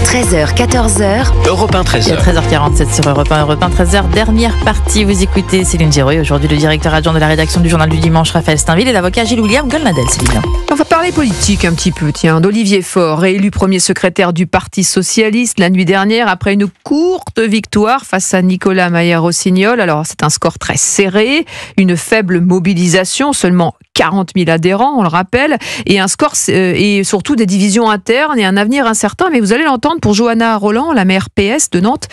13h, 14h. Europe 1, 13h. Il est 13h47 sur Europe 1, 13h. Dernière partie, vous écoutez Céline Giroy. Aujourd'hui, le directeur adjoint de la rédaction du Journal du Dimanche, Raphaël Steinville, et l'avocat Gilles-William Goldnadel. Céline. On va parler politique un petit peu, d'Olivier Faure, réélu premier secrétaire du Parti Socialiste la nuit dernière après une courte victoire face à Nicolas Maillard-Rossignol. Alors, c'est un score très serré, une faible mobilisation, seulement 40 000 adhérents, on le rappelle, et un score et surtout des divisions internes et un avenir incertain. Mais vous allez l'entendre pour Johanna Roland, la maire PS de Nantes,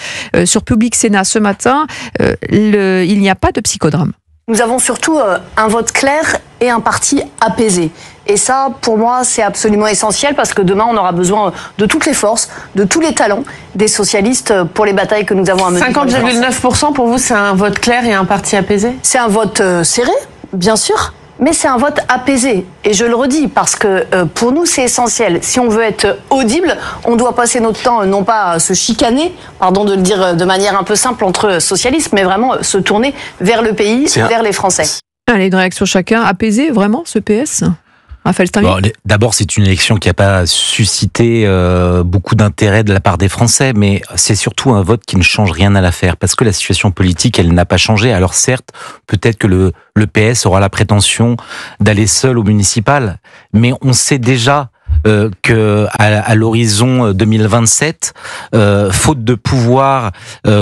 sur Public Sénat ce matin. Il n'y a pas de psychodrame. Nous avons surtout un vote clair et un parti apaisé. Et ça, pour moi, c'est absolument essentiel parce que demain, on aura besoin de toutes les forces, de tous les talents des socialistes pour les batailles que nous avons à mener. 50,9% pour vous, c'est un vote clair et un parti apaisé ? C'est un vote serré, bien sûr. Mais c'est un vote apaisé. Et je le redis, parce que pour nous, c'est essentiel. Si on veut être audible, on doit passer notre temps, non pas à se chicaner, pardon de le dire de manière un peu simple entre socialistes, mais vraiment se tourner vers le pays, vers les Français. Allez, une réaction chacun. Apaisé, vraiment, ce PS ? Raphaël Steinville ? Bon, d'abord, c'est une élection qui n'a pas suscité beaucoup d'intérêt de la part des Français, mais c'est surtout un vote qui ne change rien à l'affaire, parce que la situation politique, elle n'a pas changé. Alors certes, peut-être que le PS aura la prétention d'aller seul au municipal, mais on sait déjà que à l'horizon 2027, faute de pouvoir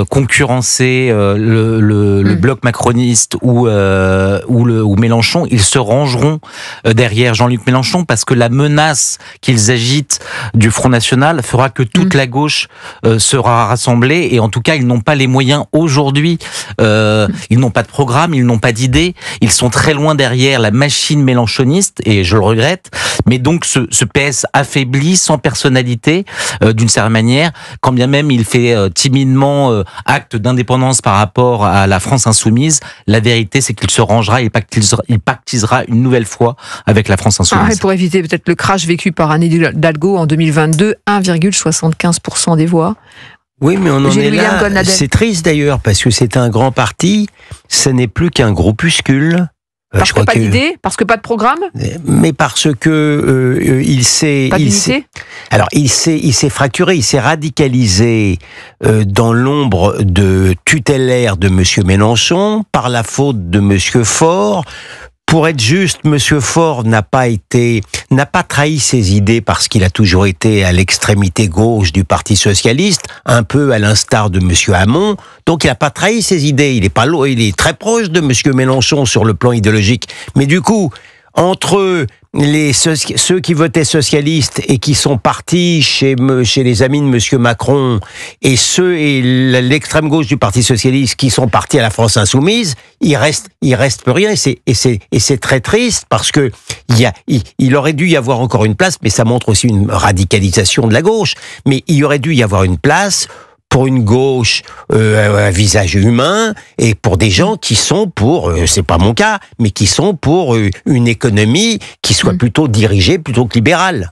concurrencer le bloc macroniste ou Mélenchon, ils se rangeront derrière Jean-Luc Mélenchon, parce que la menace qu'ils agitent du Front National fera que toute la gauche sera rassemblée, et en tout cas ils n'ont pas les moyens aujourd'hui, ils n'ont pas de programme, ils n'ont pas d'idée, ils sont très loin derrière la machine mélenchoniste, et je le regrette. Mais donc ce PS affaibli, sans personnalité, d'une certaine manière, quand bien même il fait timidement acte d'indépendance par rapport à la France insoumise, la vérité c'est qu'il se rangera, il pactisera une nouvelle fois avec la France insoumise. Et pour éviter peut-être le crash vécu par Anne Hidalgo en 2022, 1,75% des voix. Oui, mais on en est là. C'est triste d'ailleurs, parce que c'est un grand parti, ce n'est plus qu'un groupuscule. Parce que pas d'idée, parce que pas de programme. Mais parce que il s'est fracturé, il s'est radicalisé dans l'ombre de tutélaire de Monsieur Mélenchon par la faute de Monsieur Faure. Pour être juste, Monsieur Faure n'a pas trahi ses idées, parce qu'il a toujours été à l'extrémité gauche du Parti Socialiste, un peu à l'instar de Monsieur Hamon. Donc il n'a pas trahi ses idées. Il est très proche de Monsieur Mélenchon sur le plan idéologique. Mais du coup, entre ceux qui votaient socialistes et qui sont partis chez les amis de Monsieur Macron, et l'extrême gauche du Parti socialiste qui sont partis à la France insoumise, il reste plus rien, et c'est très triste, parce que il aurait dû y avoir encore une place, mais ça montre aussi une radicalisation de la gauche. Mais il aurait dû y avoir une place pour une gauche à visage humain, et pour des gens qui sont pour, c'est pas mon cas, mais qui sont pour une économie qui soit plutôt dirigée plutôt que libérale.